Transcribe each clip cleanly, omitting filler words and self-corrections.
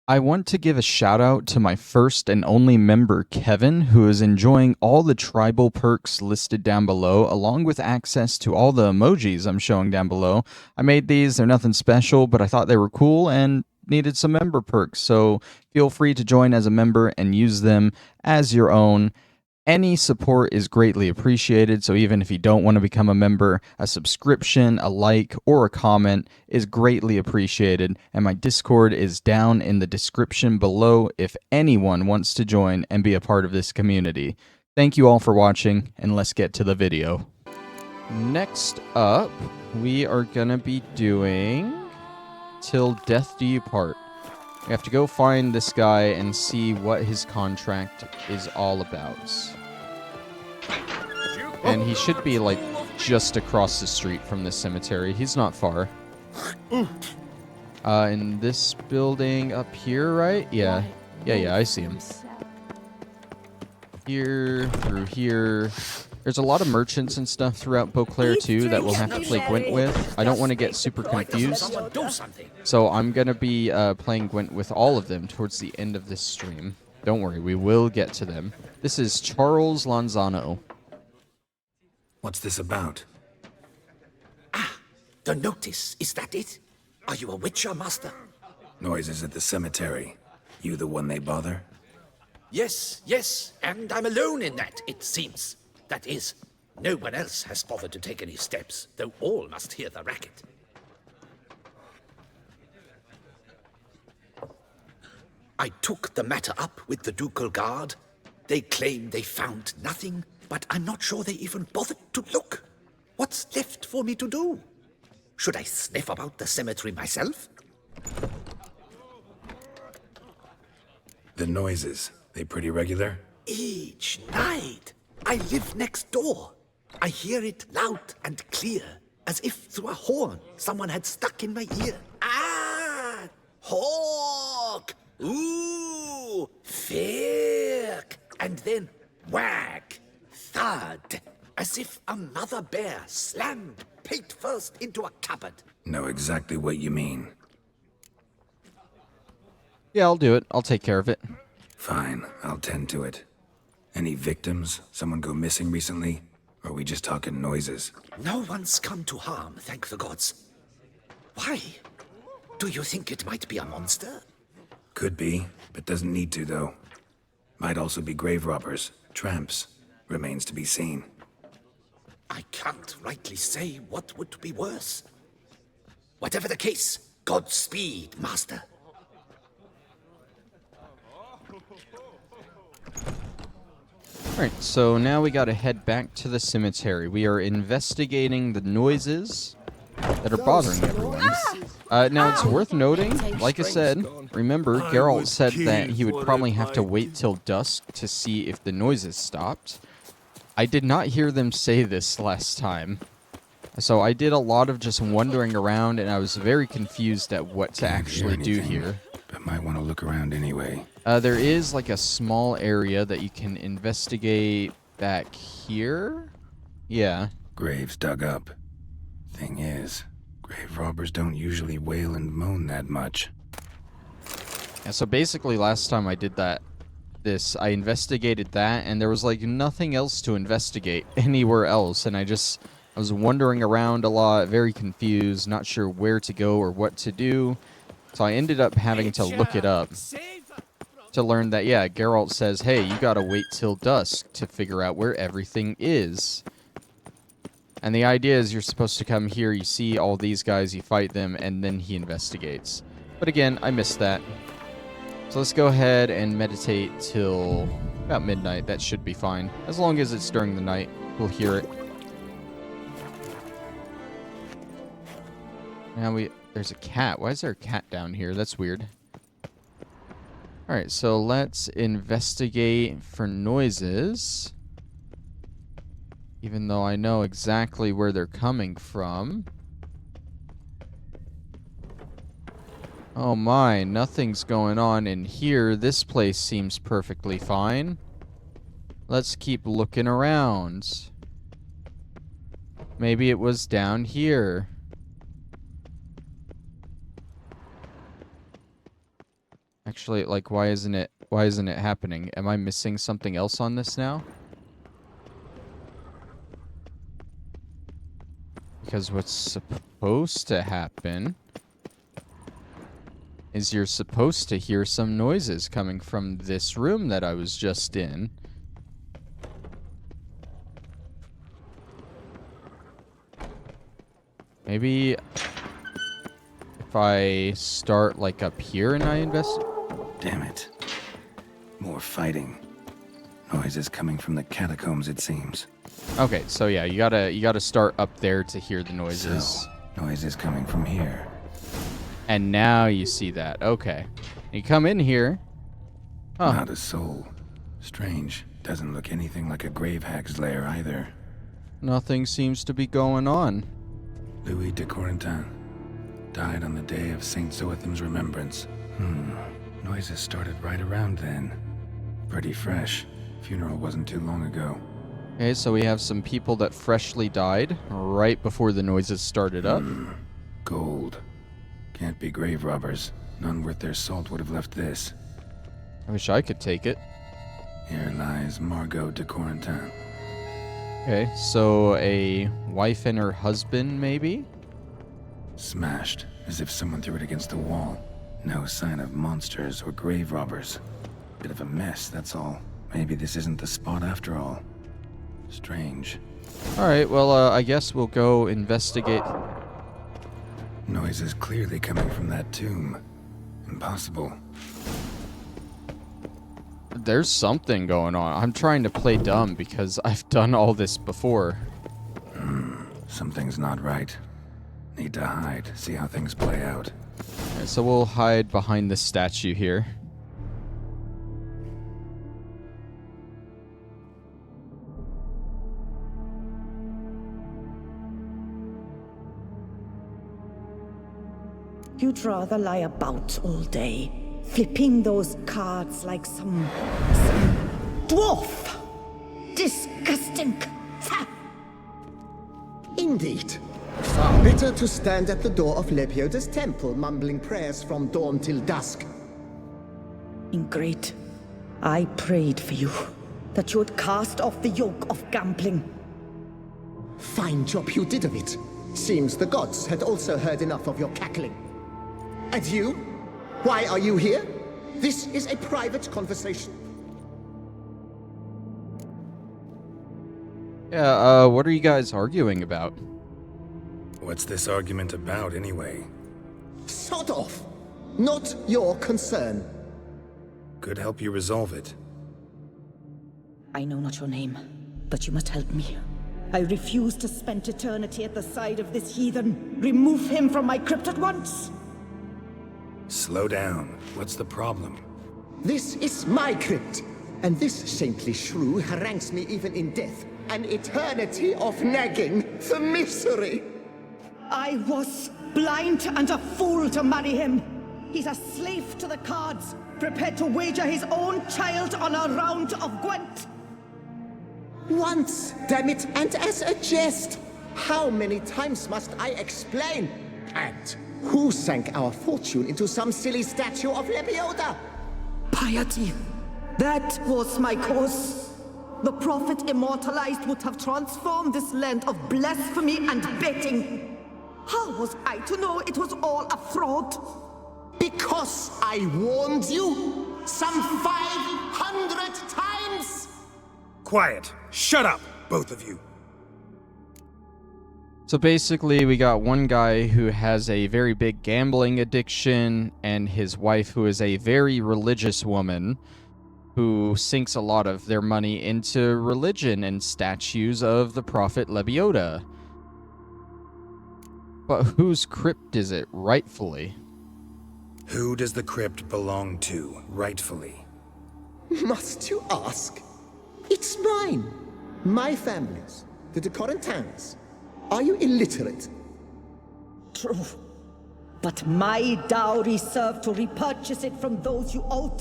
I want to give a shout out to my first and only member, Kevin, who is enjoying all the tribal perks listed down below, along with access to all the emojis I'm showing down below. I made these, they're nothing special, but I thought they were cool and needed some member perks, so feel free to join as a member and use them as your own. Any support is greatly appreciated, so even if you don't want to become a member, a subscription, a like, or a comment is greatly appreciated, and my Discord is down in the description below if anyone wants to join and be a part of this community. Thank you all for watching, and let's get to the video. Next up, we are gonna be doing Till Death Do You Part. We have to go find this guy and see what his contract is all about. And he should be, like, just across the street from the cemetery. He's not far. In this building up here, right? Yeah. Yeah, I see him. Here, through here. There's a lot of merchants and stuff throughout Beauclair, too, that we'll have to play Gwent with. I don't want to get super confused, so I'm going to be playing Gwent with all of them towards the end of this stream. Don't worry, we will get to them. This is Charles Lanzano. What's this about? Ah, the notice. Is that it? Are you a witcher, master? Noises at the cemetery. You the one they bother? Yes, and I'm alone in that, it seems. That is, no one else has bothered to take any steps, though all must hear the racket. I took the matter up with the ducal guard. They claim they found nothing, but I'm not sure they even bothered to look. What's left for me to do? Should I sniff about the cemetery myself? The noises, they pretty regular? Each night. I live next door. I hear it loud and clear, as if through a horn someone had stuck in my ear. Ah! Hawk! Ooh! Firk! And then whack! Thud! As if another bear slammed pate first into a cupboard. Know exactly what you mean. Yeah, I'll do it. I'll take care of it. Fine, I'll tend to it. Any victims? Someone go missing recently? Or are we just talking noises? No one's come to harm, thank the gods. Why? Do you think it might be a monster? Could be, but doesn't need to, though. Might also be grave robbers, tramps. Remains to be seen. I can't rightly say what would be worse. Whatever the case, Godspeed, master. Alright, so now we gotta head back to the cemetery. We are investigating the noises that are bothering everyone. Now, it's worth noting, like I said, remember, Geralt said that he would probably have to wait till dusk to see if the noises stopped. I did not hear them say this last time. So I did a lot of just wandering around, and I was very confused at what to actually do here. But might want to look around anyway. There is like a small area that you can investigate back here. Yeah. Graves dug up. Thing is, grave robbers don't usually wail and moan that much. Yeah, so basically last time I did I investigated that, and there was like nothing else to investigate anywhere else, and I was wandering around a lot, very confused, not sure where to go or what to do. So I ended up having to look it up to learn that, yeah, Geralt says, hey, you gotta wait till dusk to figure out where everything is. And the idea is you're supposed to come here, you see all these guys, you fight them, and then he investigates. But again, I missed that. So let's go ahead and meditate till about midnight. That should be fine. As long as it's during the night, we'll hear it. Now there's a cat. Why is there a cat down here? That's weird. Alright, so let's investigate for noises. Even though I know exactly where they're coming from. Oh my, nothing's going on in here. This place seems perfectly fine. Let's keep looking around. Maybe it was down here. Actually, like, why isn't it happening? Am I missing something else on this now? Because what's supposed to happen is you're supposed to hear some noises coming from this room that I was just in. Maybe if I start like up here and I invest. Damn it. More fighting. Noises coming from the catacombs, it seems. Okay, so yeah, you gotta start up there to hear the noises. So, noises coming from here. And now you see that. Okay. You come in here. Huh. Not a soul. Strange. Doesn't look anything like a grave hag's lair either. Nothing seems to be going on. Louis de Corentin died on the day of Saint Zoetham's remembrance. Noises started right around then. Pretty fresh. Funeral wasn't too long ago. Okay, so we have some people that freshly died right before the noises started up. Gold. Can't be grave robbers. None worth their salt would have left this. I wish I could take it. Here lies Margot de Corentin. Okay, so a wife and her husband, maybe? Smashed, as if someone threw it against the wall. No sign of monsters or grave robbers. Bit of a mess, that's all. Maybe this isn't the spot after all. Strange. Alright, well, I guess we'll go investigate. Noises clearly coming from that tomb. Impossible. There's something going on. I'm trying to play dumb because I've done all this before. Something's not right. Need to hide, see how things play out. Okay, so we'll hide behind this statue here. You'd rather lie about all day, flipping those cards like some dwarf. Disgusting. Ha! Indeed. Far better to stand at the door of Lepioda's temple, mumbling prayers from dawn till dusk. Ingrate. I prayed for you, that you would cast off the yoke of gambling. Fine job you did of it. Seems the gods had also heard enough of your cackling. And you? Why are you here? This is a private conversation. Yeah, what are you guys arguing about? What's this argument about, anyway? Sod off! Not your concern. Could help you resolve it. I know not your name, but you must help me. I refuse to spend eternity at the side of this heathen. Remove him from my crypt at once! Slow down. What's the problem? This is my crypt, and this saintly shrew harangues me even in death. An eternity of nagging, the misery! I was blind and a fool to marry him. He's a slave to the cards, prepared to wager his own child on a round of Gwent. Once, damn it, and as a jest! How many times must I explain? And who sank our fortune into some silly statue of Lepioda? Piety. That was my cause. The prophet immortalized would have transformed this land of blasphemy and betting. How was I to know it was all a fraud? Because I warned you some 500 times! Quiet! Shut up, both of you! So basically, we got one guy who has a very big gambling addiction, and his wife who is a very religious woman who sinks a lot of their money into religion and statues of the prophet Lebioda. But whose crypt is it, rightfully? Who does the crypt belong to, rightfully? Must you ask? It's mine. My family's. The de Corentins. Are you illiterate? True. But my dowry served to repurchase it from those you owed.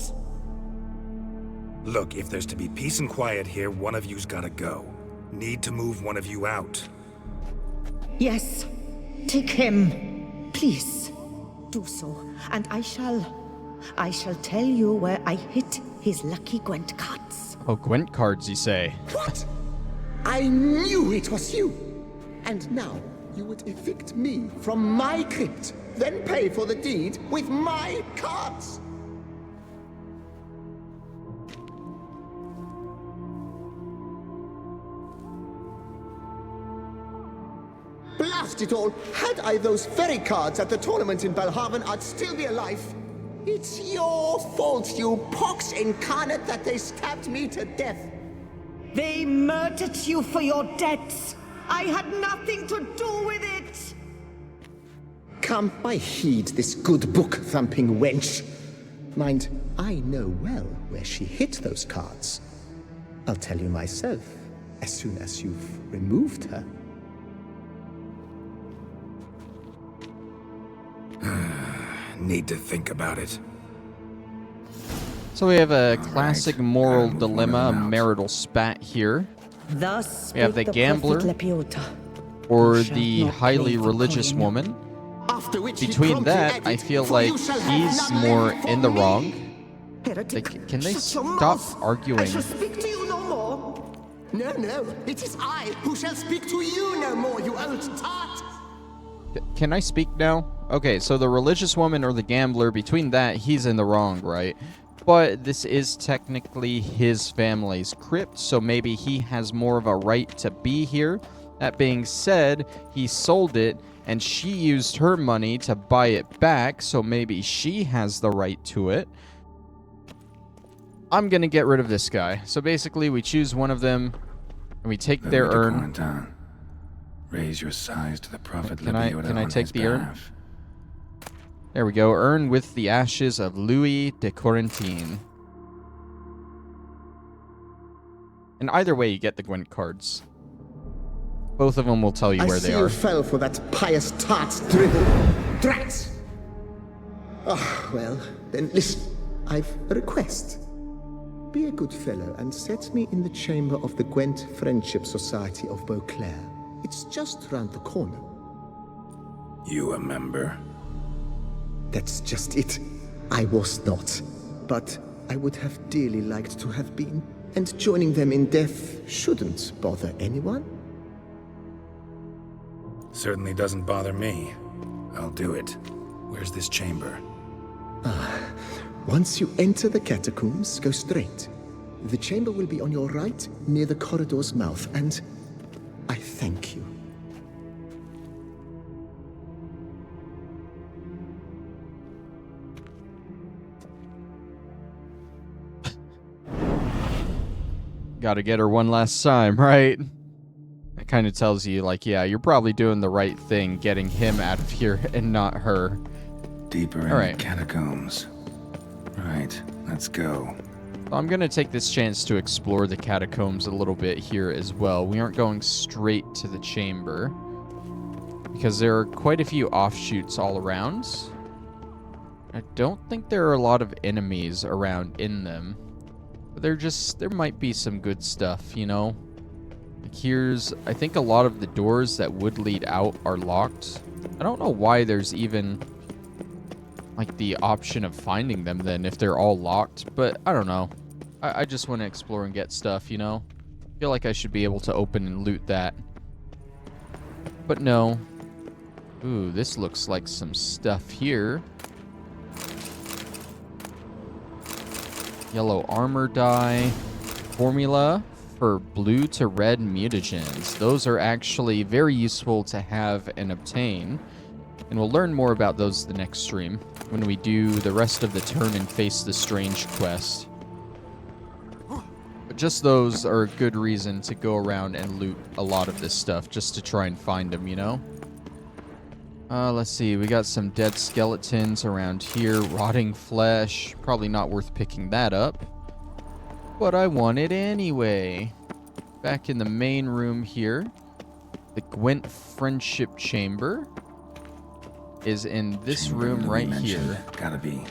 Look, if there's to be peace and quiet here, one of you's gotta go. Need to move one of you out. Yes. Take him. Please. Do so, and I shall I shall tell you where I hid his lucky Gwent cards. Oh, Gwent cards, you say? What? I knew it was you! And now you would evict me from my crypt, then pay for the deed with my cards! Blast it all! Had I those very cards at the tournament in Belhaven, I'd still be alive. It's your fault, you pox incarnate, that they stabbed me to death. They murdered you for your debts. I had nothing to do with it. Come, I heed this good book-thumping wench. Mind, I know well where she hid those cards. I'll tell you myself, as soon as you've removed her. Need to think about it. So we have a classic right. moral Gotta move dilemma, one a of them out. marital spat here. Thus We have spake the gambler prophet Lepiota. or Thou shalt the not highly play for religious coin. woman. After which he Between promptly that, added, I feel "For like you shall have he's none more left for in the me." wrong. Heretic, Can they shut your stop mouth. arguing? I shall speak to you no more. No, no, it is I who shall speak to you no more, you old tart! Can I speak now? Okay, so the religious woman or the gambler, between that, he's in the wrong, right? But this is technically his family's crypt, so maybe he has more of a right to be here. That being said, he sold it, and she used her money to buy it back, so maybe she has the right to it. I'm gonna get rid of this guy. So basically, we choose one of them, and we take their Louis de urn. Corentin. Raise your size to the prophet Can I Lepiota on take his the urn? behalf. There we go. Urn with the ashes of Louis de Corentin. And either way, you get the Gwent cards. Both of them will tell you I where see they you are. fell for that pious tart's dribble. Drats! Ah, well, then listen. I've a request. Be a good fellow and set me in the chamber of the Gwent Friendship Society of Beauclair. It's just round the corner. You a member? That's just it. I was not. But I would have dearly liked to have been. And joining them in death shouldn't bother anyone. Certainly doesn't bother me. I'll do it. Where's this chamber? Once you enter the catacombs, go straight. The chamber will be on your right, near the corridor's mouth, and I thank you. Gotta get her one last time, right? That kind of tells you, like, yeah, you're probably doing the right thing getting him out of here and not her. Deeper in Alright. the catacombs. Right, let's go. I'm gonna take this chance to explore the catacombs a little bit here as well. We aren't going straight to the chamber, because there are quite a few offshoots all around. I don't think there are a lot of enemies around in them. But there might be some good stuff, you know? Like I think a lot of the doors that would lead out are locked. I don't know why there's even, like, the option of finding them then if they're all locked, but I don't know. I just want to explore and get stuff, you know? I feel like I should be able to open and loot that. But no. Ooh, this looks like some stuff here. Yellow armor die. Formula for blue to red mutagens. Those are actually very useful to have and obtain. And we'll learn more about those the next stream, when we do the rest of the Turn and Face the Strange quest. But just those are a good reason to go around and loot a lot of this stuff, just to try and find them, you know? Let's see, we got some dead skeletons around here, rotting flesh. Probably not worth picking that up. But I want it anyway. Back in the main room here, the Gwent Friendship Chamber is in this Chamber room Louis right mentioned. here. Gotta be.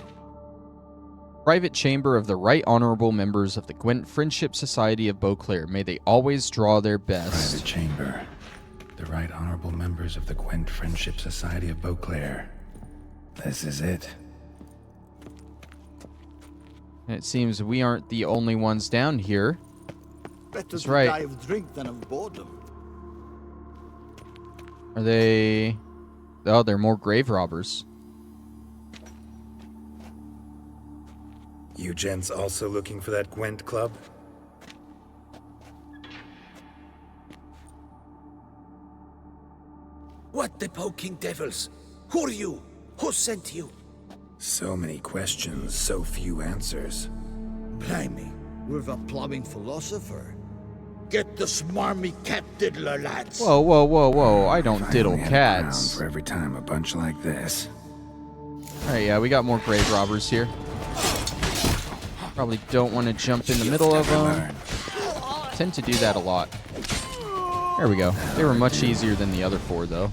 Private chamber of the Right Honorable members of the Gwent Friendship Society of Beauclair. May they always draw their best. Private chamber. The Right Honorable members of the Gwent Friendship Society of Beauclair. This is it. And it seems we aren't the only ones down here. Better That's to right. die of drink than of boredom. Are they... Oh, they're more grave robbers. You gents also looking for that Gwent club? What the poking devils? Who are you? Who sent you? So many questions, so few answers. Blimey, we're a plumbing philosopher. Get the smarmy cat diddler, lads. Whoa, whoa, whoa, whoa. I don't diddle Finally had a crown cats. for every time a bunch like this. Alright, yeah, we got more grave robbers here. Probably don't want to jump in the middle of them. Tend to do that a lot. There we go. They were much easier than the other 4, though.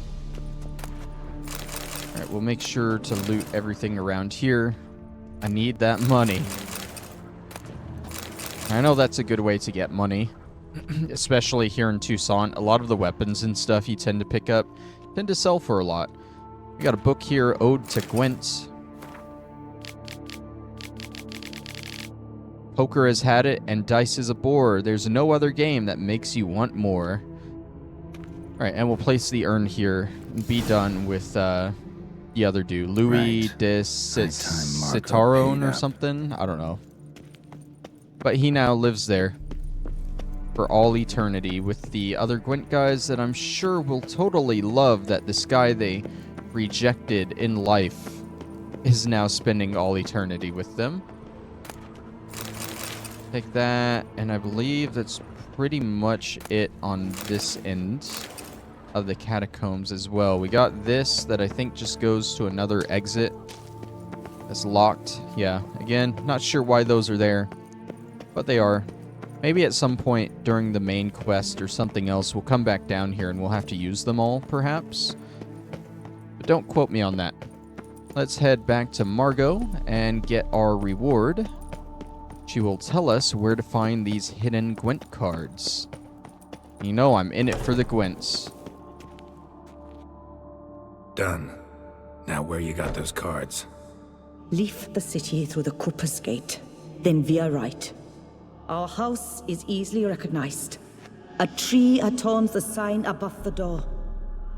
Alright, we'll make sure to loot everything around here. I need that money. I know that's a good way to get money. Especially here in Tucson. A lot of the weapons and stuff you tend to pick up tend to sell for a lot. We got a book here, Ode to Gwent. Poker has had it, and dice is a bore. There's no other game that makes you want more. Alright, and we'll place the urn here and be done with the other dude. Louis de Citaron or something? I don't know. But he now lives there for all eternity with the other Gwent guys that I'm sure will totally love that this guy they rejected in life is now spending all eternity with them. Take that, and I believe that's pretty much it on this end of the catacombs as well. We got this that I think just goes to another exit that's locked. Yeah, again, not sure why those are there, but they are. Maybe at some point during the main quest or something else, we'll come back down here and we'll have to use them all, perhaps. But don't quote me on that. Let's head back to Margot and get our reward. She will tell us where to find these hidden Gwent cards. You know I'm in it for the Gwents. Done. Now where you got those cards? Leave the city through the Cooper's Gate. Then veer right. Our house is easily recognized. A tree adorns the sign above the door.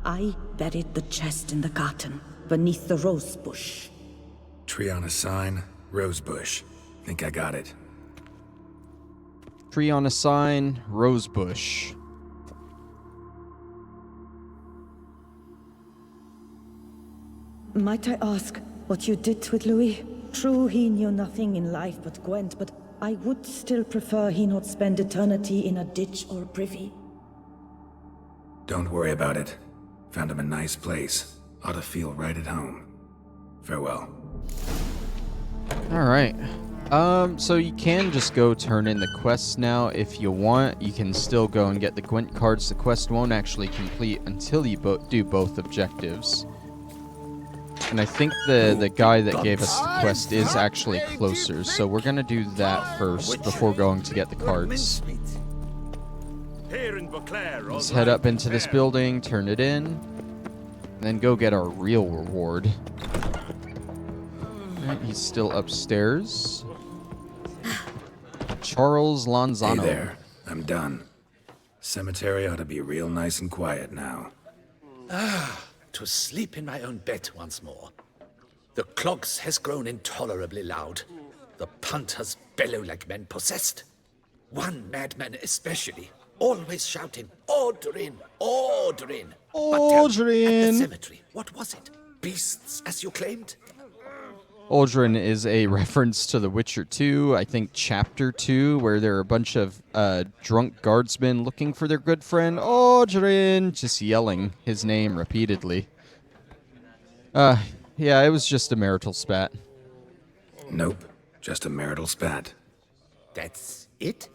I buried the chest in the garden, beneath the rose bush. Tree on a sign, rose bush. Think I got it. Tree on a sign, rose bush. Might I ask what you did with Louis? True, he knew nothing in life but Gwent, but I would still prefer he not spend eternity in a ditch or a privy. Don't worry about it. Found him a nice place. Ought to feel right at home. Farewell. Alright. So you can just go turn in the quests now if you want. You can still go and get the Gwent cards. The quest won't actually complete until you do both objectives. And I think the guy that gave us the quest is actually closer, so we're gonna do that first before going to get the cards. Here in Beauclair, Let's head up into this building, turn it in, and then go get our real reward. Alright, he's still upstairs. Charles Lanzano. Hey there. I'm done. Cemetery ought to be real nice and quiet now. To sleep in my own bed once more. The clogs has grown intolerably loud. The punters bellow like men possessed. One madman especially, always shouting, "Ordrin! Ordrin!" But tell me, at the cemetery, what was it? Beasts, as you claimed? Aldrin is a reference to The Witcher 2, I think Chapter 2, where there are a bunch of drunk guardsmen looking for their good friend Aldrin, just yelling his name repeatedly. Yeah, it was just a marital spat. Nope. Just a marital spat. That's it?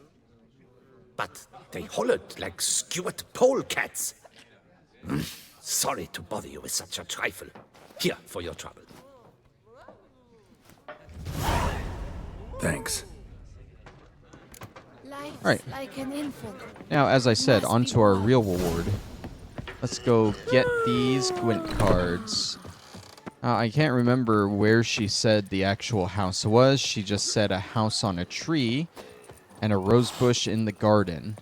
But they hollered like Stuart polecats. Sorry to bother you with such a trifle. Here for your trouble. Thanks. Right. Like an infant. Now, as I said, onto our real reward. Let's go get these Gwent cards. I can't remember where she said the actual house was. She just said a house on a tree and a rose bush in the garden.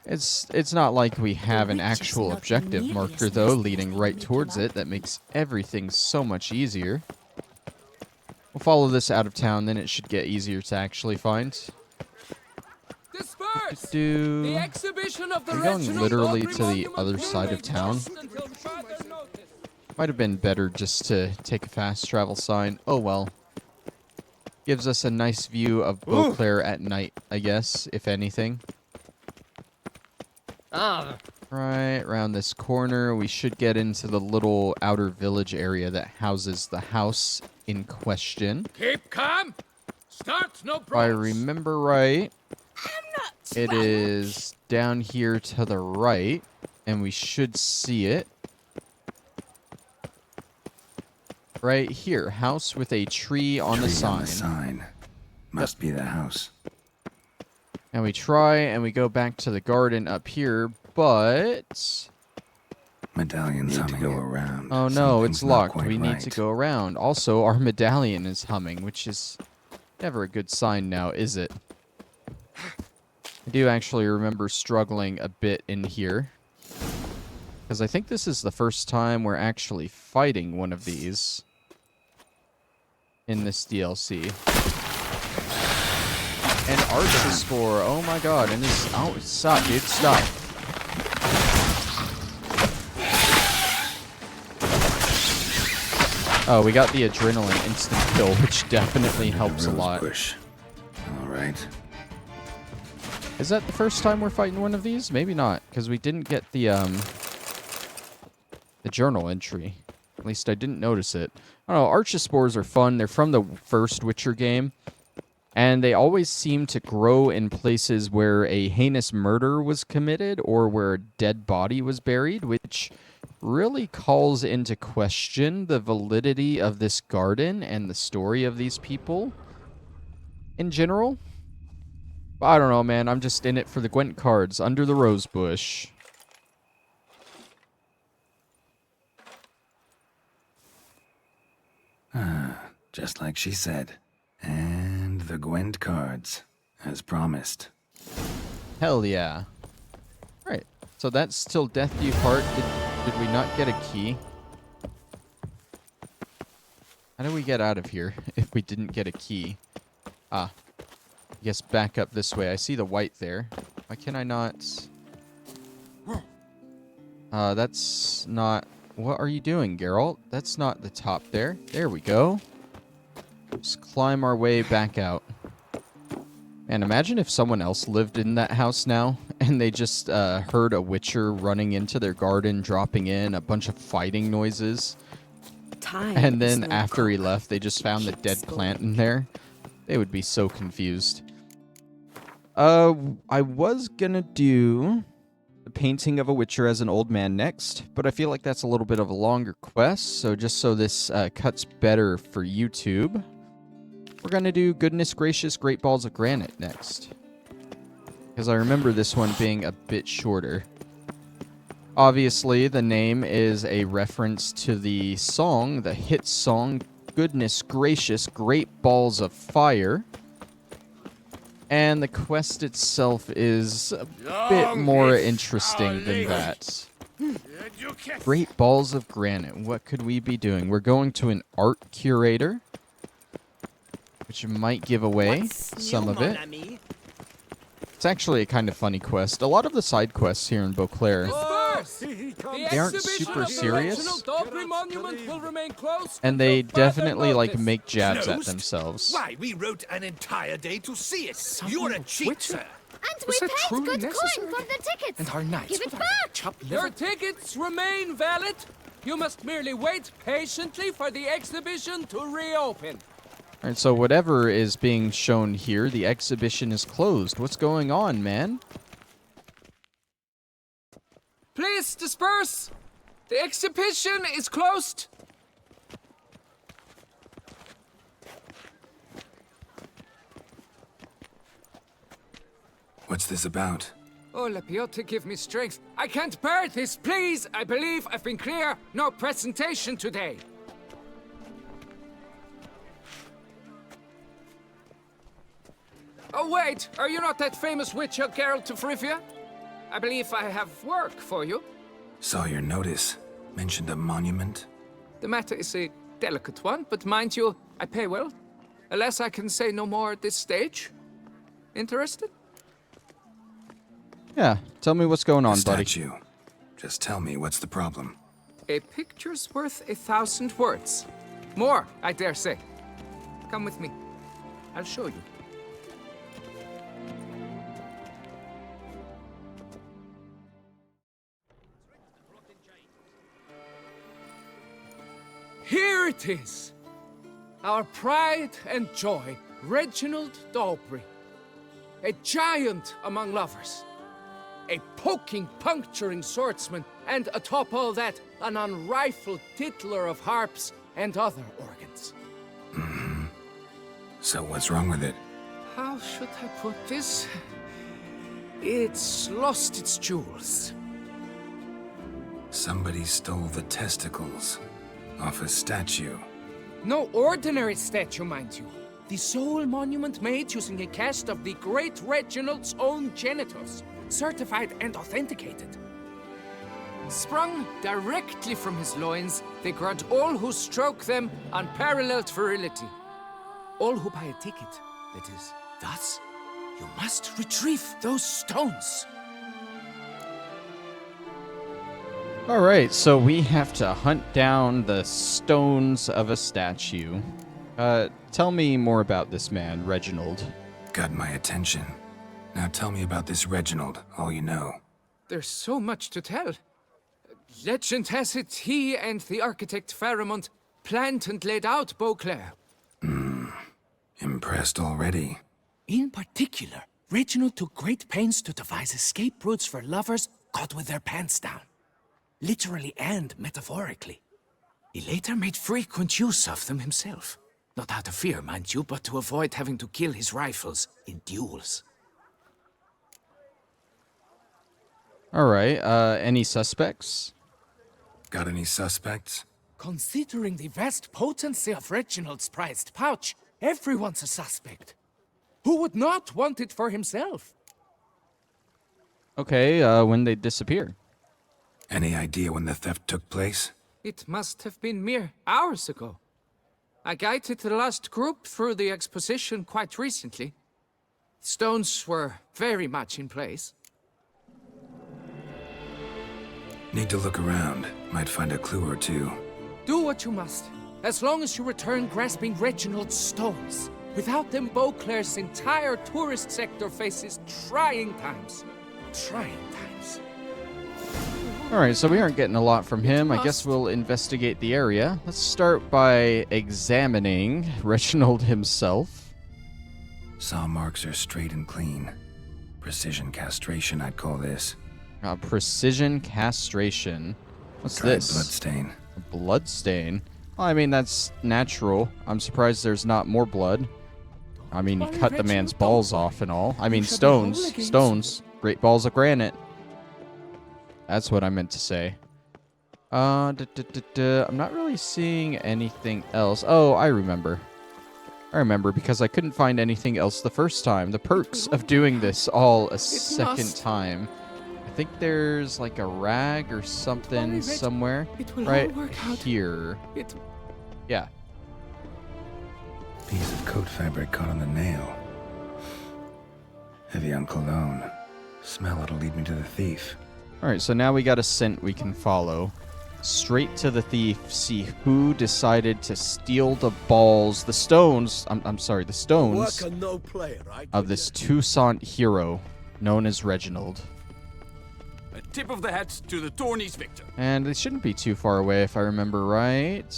It's not like we have an actual objective marker, though, leading right towards it. That makes everything so much easier. We'll follow this out of town, then it should get easier to actually find. Disperse! Do The exhibition of the I'm going regional literally Daughtry to the Monument other will side of remain town. closed until further notice. Might have been better just to take a fast travel sign. Oh well. Gives us a nice view of Beauclair at night, I guess, if anything. Right around this corner, we should get into the little outer village area that houses the house in question. Keep calm! Start no If I brawls. remember right, it is down here to the right, and we should see it. Right here, house with a tree on the Tree on sign. the sign. Must be the house. And we try, and we go back to the garden up here, but... Medallion's humming. Go around. Oh no, it's Something's not locked. quite We need to right. go around. Also, our medallion is humming, which is never a good sign now, is it? I do actually remember struggling a bit in here. Because I think this is the first time we're actually fighting one of these in this DLC. And Archer Spore, oh my god, and this, oh, stop, dude, stop. Oh, we got the adrenaline instant kill, which definitely helps a Rose lot. bush. All right. Is that the first time we're fighting one of these? Maybe not, because we didn't get the journal entry. At least I didn't notice it. I don't know, Archispores are fun. They're from the first Witcher game. And they always seem to grow in places where a heinous murder was committed or where a dead body was buried, which really calls into question the validity of this garden and the story of these people in general. But I don't know, man. I'm just in it for the Gwent cards under the rose bush. Just like she said. And the Gwent cards, as promised. Hell yeah. Alright, so that's still Deathview Park. Did we not get a key? How do we get out of here if we didn't get a key? Ah. I guess back up this way. I see the white there. Why can I not... that's not... What are you doing, Geralt? That's not the top there. There we go. Just climb our way back out. And imagine if someone else lived in that house now, and they just heard a Witcher running into their garden, dropping in a bunch of fighting noises. And then after he left, they just found the dead plant in there. They would be so confused. I was gonna do the painting of a Witcher as an old man next, but I feel like that's a little bit of a longer quest, so just so this cuts better for YouTube, we're gonna do Goodness Gracious Great Balls of Granite next. Because I remember this one being a bit shorter. Obviously, the name is a reference to the song, the hit song, Goodness Gracious Great Balls of Fire. And the quest itself is a bit more interesting than that. Great Balls of Granite. What could we be doing? We're going to an art curator, which might give away some of it. It's actually a kind of funny quest. A lot of the side quests here in Beauclair, they aren't super serious, and they definitely like make jabs at themselves. Why, we wrote an entire day to see it. You're a cheat, sir. And we paid good coin for the tickets. And our knights Give it with back. Your tickets remain valid. You must merely wait patiently for the exhibition to reopen. Alright, so whatever is being shown here, the exhibition is closed. What's going on, man? Please disperse. The exhibition is closed. What's this about? Oh, Lapiota, give me strength. I can't bear this, please. I believe I've been clear. No presentation today. Oh, wait! Are you not that famous witch Geralt of Rivia? I believe I have work for you. Saw your notice. Mentioned a monument. The matter is a delicate one, but mind you, I pay well. Alas, I can say no more at this stage. Interested? Yeah, tell me what's going on, buddy. Statue. Just tell me what's the problem. A picture's worth 1,000 words. More, I dare say. Come with me. I'll show you. Here it is! Our pride and joy, Reginald Daubrey. A giant among lovers. A poking, puncturing swordsman, and atop all that, an unrifled tittler of harps and other organs. So what's wrong with it? How should I put this? It's lost its jewels. Somebody stole the testicles off a statue. No ordinary statue, mind you. The sole monument made using a cast of the great Reginald's own genitals, certified and authenticated. Sprung directly from his loins, they grant all who stroke them unparalleled virility. All who buy a ticket, that is. Thus, you must retrieve those stones. All right, so we have to hunt down the stones of a statue. Tell me more about this man, Reginald. Got my attention. Now tell me about this Reginald, all you know. There's so much to tell. Legend has it he and the architect Faramond planned and laid out Beauclair. Impressed already. In particular, Reginald took great pains to devise escape routes for lovers caught with their pants down. Literally and metaphorically. He later made frequent use of them himself. Not out of fear, mind you, but to avoid having to kill his rivals in duels. All right, any suspects? Got any suspects? Considering the vast potency of Reginald's prized pouch, everyone's a suspect. Who would not want it for himself? Okay, when they disappear. Any idea when the theft took place? It must have been mere hours ago. I guided the last group through the exposition quite recently. Stones were very much in place. Need to look around. Might find a clue or two. Do what you must, as long as you return grasping Reginald's stones. Without them, Beauclair's entire tourist sector faces trying times. Trying times. All right, so we aren't getting a lot from him. I guess we'll investigate the area. Let's start by examining Reginald himself. Saw marks are straight and clean. Precision castration, I'd call this. Precision castration. What's Dry this? bloodstain. A bloodstain? Well, I mean, that's natural. I'm surprised there's not more blood. I mean, he cut the man's balls off and all. I mean, stones. Stones. Great balls of granite. That's what I meant to say. I'm not really seeing anything else. Oh, I remember. I remember because I couldn't find anything else the first time. The perks of doing this all a second time. I think there's like a rag or something somewhere. Right here. Yeah. Piece of coat fabric caught on the nail. Heavy on cologne. Smell it'll lead me to the thief. Alright, so now we got a scent we can follow. Straight to the thief, see who decided to steal the balls, the stones, I'm sorry, the stones of this Toussaint hero known as Reginald. A tip of the hat to the tourney's victor. And they shouldn't be too far away if I remember right.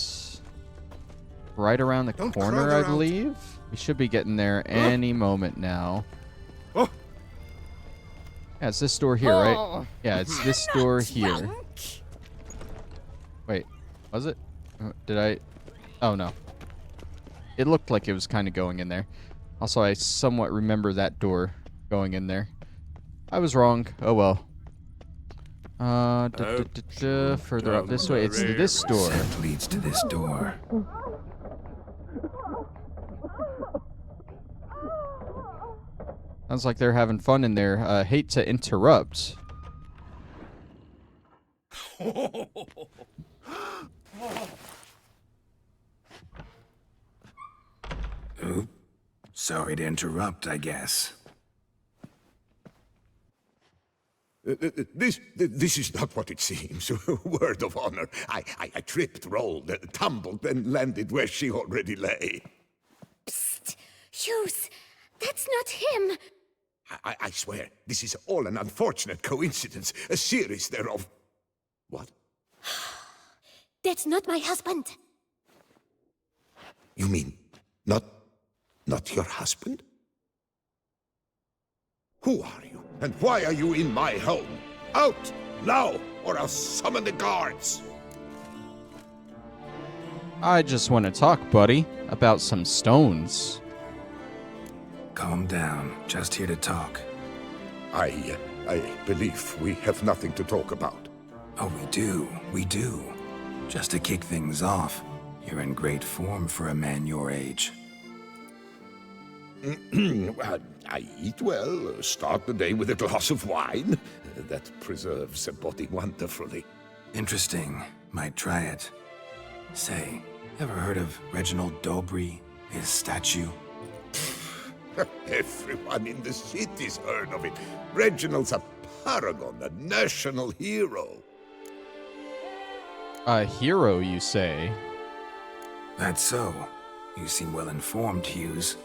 Right around the corner, I believe. We should be getting there any moment now. Yeah, it's this door here, right? Yeah, it's this door here. Wait, was it? Did I? Oh, no. It looked like it was kind of going in there. Also, I somewhat remember that door going in there. I was wrong. Oh, well. Further up this way. It's this door. Scent leads to this door. Sounds like they're having fun in there. Hate to interrupt. Oop. Sorry to interrupt, I guess. This is not what it seems. Word of honor. I tripped, rolled, tumbled, and landed where she already lay. Psst! Hughes, that's not him! I swear, this is all an unfortunate coincidence, a series thereof. What? That's not my husband. You mean, not your husband? Who are you, and why are you in my home? Out, now, or I'll summon the guards! I just want to talk, buddy, about some stones. Calm down. Just here to talk. I believe we have nothing to talk about. Oh, we do. We do. Just to kick things off, you're in great form for a man your age. I eat well, start the day with a glass of wine. That preserves a body wonderfully. Interesting. Might try it. Say, ever heard of Reginald Dobry, his statue? Everyone in the city's heard of it. Reginald's a paragon, a national hero. A hero, you say? That's so. You seem well informed, Hughes.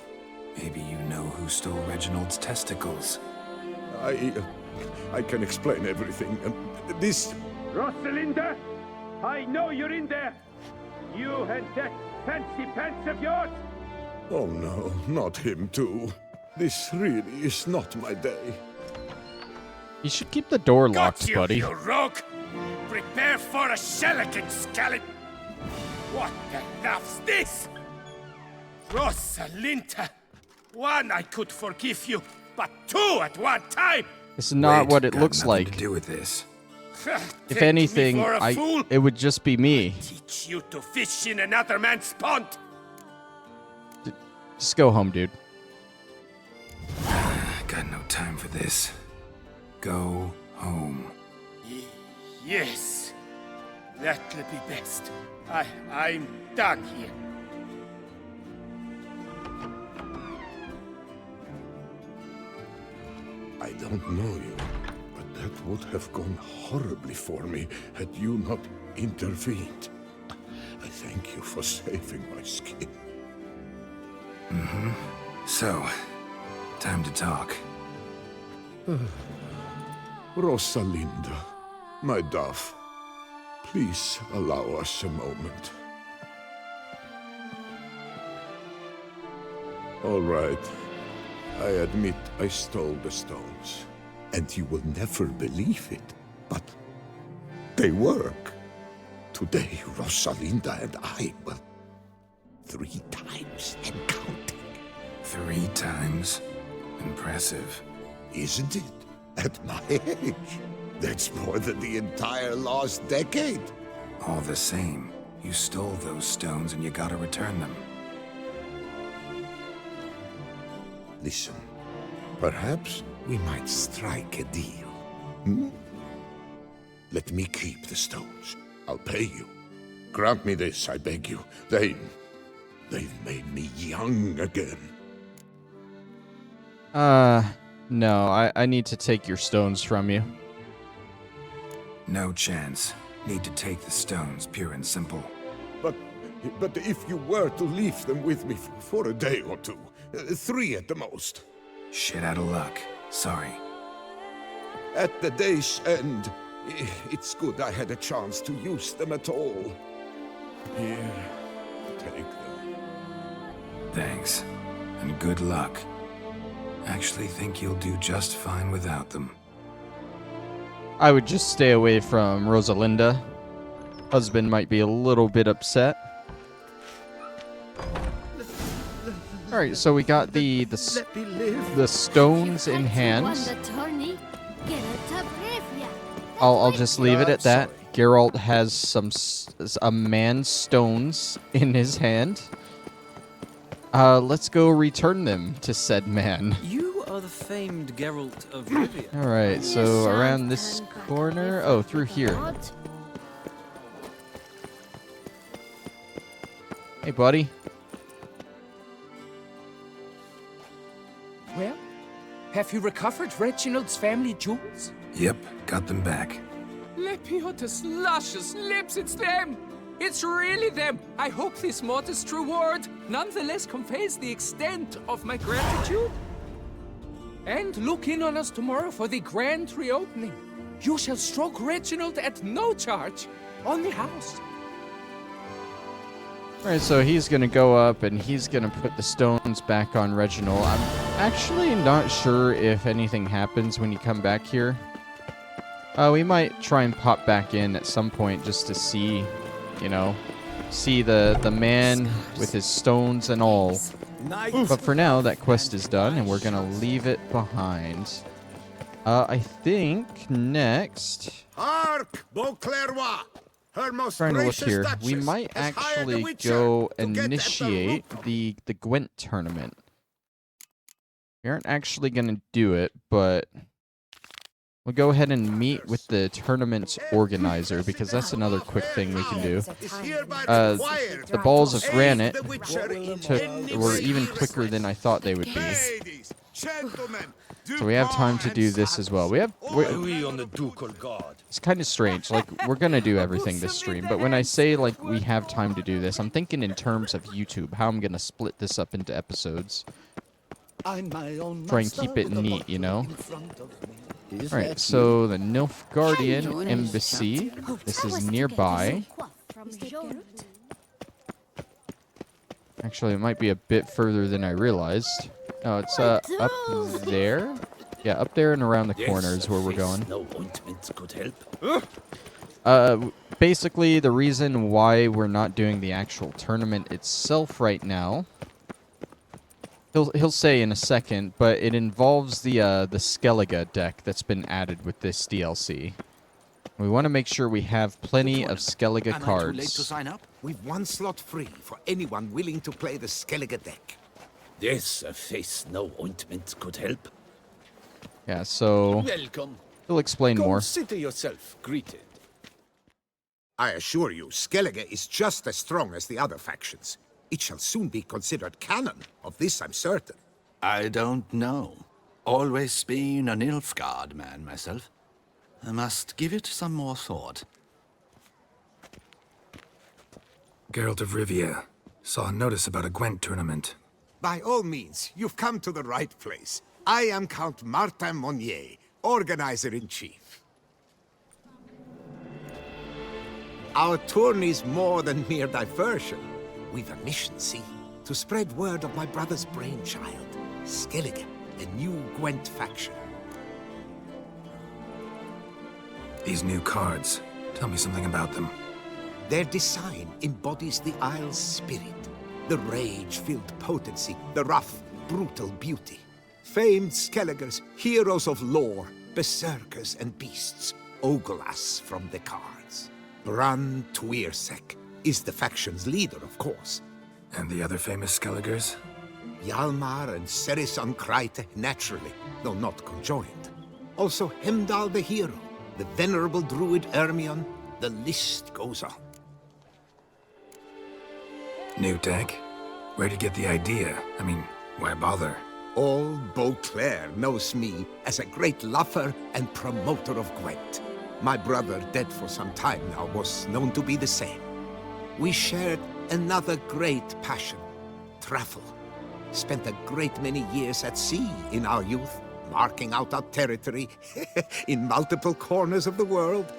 Maybe you know who stole Reginald's testicles. I can explain everything. This... Rosalinda! I know you're in there! You and that fancy pants of yours! Oh no, not him too. This really is not my day. You should keep the door locked, Got you, buddy. You rogue! Prepare for a shellacking, scallop! What the laugh's this? Rosalinda! One, I could forgive you, but two at one time! It's not what it got looks nothing like. To do with this. If anything, it would just be me. Teach you to fish in another man's pond! Just go home, dude. Got no time for this. Go home. Yes. That'll be best. I'm done here. I don't know you, but that would have gone horribly for me had you not intervened. I thank you for saving my skin. Mm-hmm. So, time to talk. Rosalinda, my dove, please allow us a moment. All right. I admit I stole the stones, and you will never believe it, but they work. Today, Rosalinda and I, well, 3 times and counting. 3 times? Impressive. Isn't it? At my age. That's more than the entire last decade. All the same, you stole those stones and you gotta return them. Listen, perhaps we might strike a deal. Hmm? Let me keep the stones. I'll pay you. Grant me this, I beg you. They've made me young again. No, I need to take your stones from you. No chance. Need to take the stones, pure and simple. But if you were to leave them with me for a day or two, 3 at the most. Shit out of luck. Sorry. At the day's end, it's good I had a chance to use them at all. Here, take them. Thanks. And good luck. Actually think you'll do just fine without them. I would just stay away from Rosalinda. Husband might be a little bit upset. All right, so we got the stones in hand. I'll just leave it at that. Geralt has a man's stones in his hand. Let's go return them to said man. You are the famed Geralt of Rivia. All right, so around this corner. Oh, through here. Hey, buddy. Well, have you recovered Reginald's family jewels? Yep, got them back. Lepiotus luscious lips, it's them! It's really them! I hope this modest reward nonetheless conveys the extent of my gratitude. And look in on us tomorrow for the grand reopening. You shall stroke Reginald at no charge on the house. Alright, so he's gonna go up and he's gonna put the stones back on Reginald. I'm actually not sure if anything happens when you come back here. We might try and pop back in at some point just to see, you know, see the man with his stones and all. But for now, that quest is done and we're gonna leave it behind. I think next... Hark, Beauclair! Her most Trying to look gracious here. Duchess We might has hired a actually witcher go to get at the initiate the Gwent tournament. We aren't actually going to do it, but we'll go ahead and meet with the tournament's organizer because that's another quick thing we can do. The balls of granite were even quicker than I thought they would be. So we have time to do this as well. It's kind of strange. Like, we're going to do everything this stream. But when I say, like, we have time to do this, I'm thinking in terms of YouTube, how I'm going to split this up into episodes. Try and keep it neat, you know? Alright, so the Nilfgaardian Embassy. This is nearby. Actually, it might be a bit further than I realized. Oh, it's up there? Yeah, up there and around the corner is where we're going. Basically, the reason why we're not doing the actual tournament itself right now, he'll say in a second, but it involves the Skellige deck that's been added with this DLC. We want to make sure we have plenty of Skellige cards. Late to sign up? We've one slot free for anyone willing to play the Skellige deck. This a face no ointment could help. Yeah, so Welcome. he'll explain more. Consider yourself greeted. I assure you, Skellige is just as strong as the other factions. It shall soon be considered canon. Of this I'm certain. I don't know. Always been a Nilfgaard man myself. I must give it some more thought. Geralt of Rivia. Saw a notice about a Gwent tournament. By all means, you've come to the right place. I am Count Martin Monnier, Organizer-in-Chief. Our tourney's more than mere diversion. We've a mission, see? To spread word of my brother's brainchild, Skellige, the new Gwent faction. These new cards. Tell me something about them. Their design embodies the Isle's spirit. The rage-filled potency, the rough, brutal beauty. Famed Skelligers, heroes of lore, berserkers and beasts, ogle us from the cards. Bran Tuirsek is the faction's leader, of course. And the other famous Skelligers? Hjalmar and Serisan Kreite, naturally, though not conjoined. Also Hemdall the hero, the venerable druid Ermion, the list goes on. New deck? Where'd you get the idea? I mean, why bother? All Beauclair knows me as a great lover and promoter of Gwent. My brother, dead for some time now, was known to be the same. We shared another great passion, travel. Spent a great many years at sea in our youth, marking out our territory in multiple corners of the world.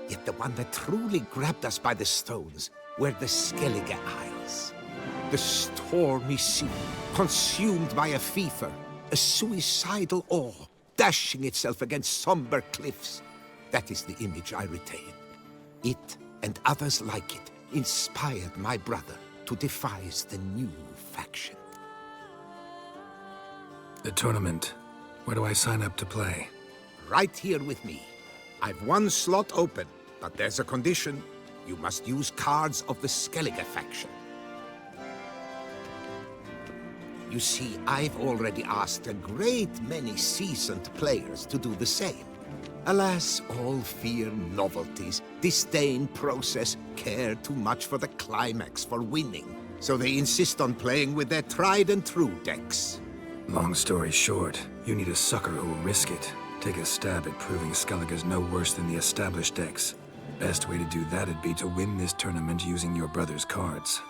Yet the one that truly grabbed us by the stones were the Skellige Isles. The stormy sea, consumed by a fever, a suicidal awe, dashing itself against somber cliffs. That is the image I retain. It, and others like it, inspired my brother to devise the new faction. The tournament. Where do I sign up to play? Right here with me. I've one slot open, but there's a condition. You must use cards of the Skellige faction. You see, I've already asked a great many seasoned players to do the same. Alas, all fear novelties, disdain process, care too much for the climax for winning. So they insist on playing with their tried and true decks. Long story short, you need a sucker who will risk it. Take a stab at proving Skellige's no worse than the established decks. Best way to do that'd be to win this tournament using your brother's cards.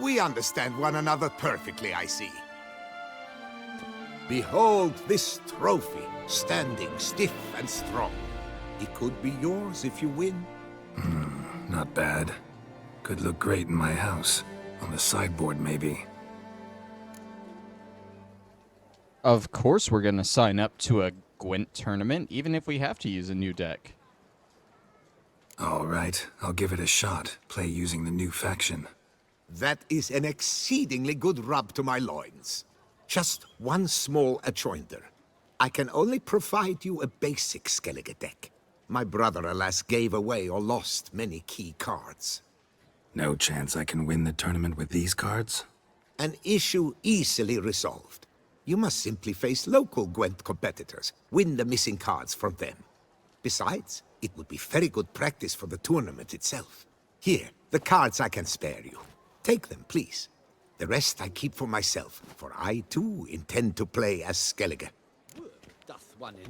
We understand one another perfectly, I see. Behold this trophy, standing stiff and strong. It could be yours if you win. Not bad. Could look great in my house. On the sideboard, maybe. Of course we're going to sign up to a Gwent tournament, even if we have to use a new deck. All right, I'll give it a shot. Play using the new faction. That is an exceedingly good rub to my loins. Just one small adjoinder. I can only provide you a basic Skellige deck. My brother, alas, gave away or lost many key cards. No chance I can win the tournament with these cards? An issue easily resolved. You must simply face local Gwent competitors, win the missing cards from them. Besides, it would be very good practice for the tournament itself. Here, the cards I can spare you. Take them, please. The rest I keep for myself, for I too intend to play as Skellige.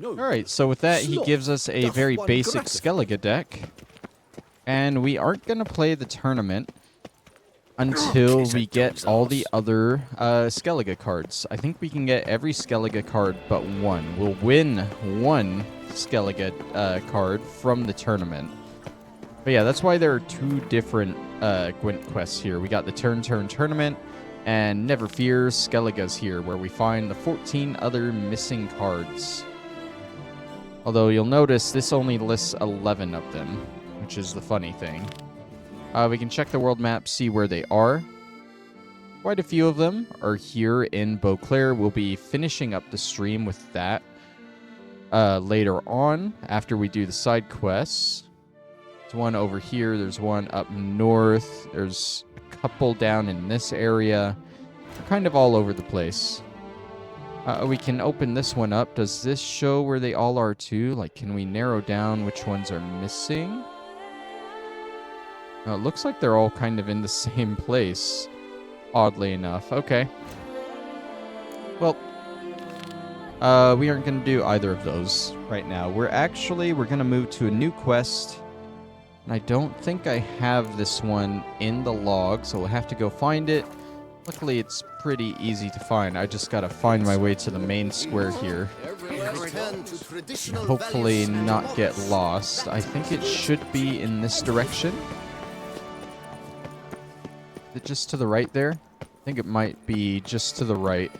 Alright, so with that, he gives us a very basic Skellige deck. And we aren't going to play the tournament until we get all the other Skellige cards. I think we can get every Skellige card but one. We'll win one Skellige card from the tournament. But yeah, that's why there are two different Gwent quests here. We got the Turn Tournament, and Never Fear, Skellige's here, where we find the 14 other missing cards. Although you'll notice this only lists 11 of them, which is the funny thing. We can check the world map, see where they are. Quite a few of them are here in Beauclair. We'll be finishing up the stream with that later on, after we do the side quests. There's one over here. There's one up north. There's a couple down in this area. They're kind of all over the place. We can open this one up. Does this show where they all are too? Like, can we narrow down which ones are missing? It looks like they're all kind of in the same place, oddly enough. Okay. Well, we aren't going to do either of those right now. We're going to move to a new quest. And I don't think I have this one in the log, so we'll have to go find it. Luckily, it's pretty easy to find. I just got to find my way to the main square here. And hopefully not get lost. I think it should be in this direction. Is it just to the right there? I think it might be just to the right.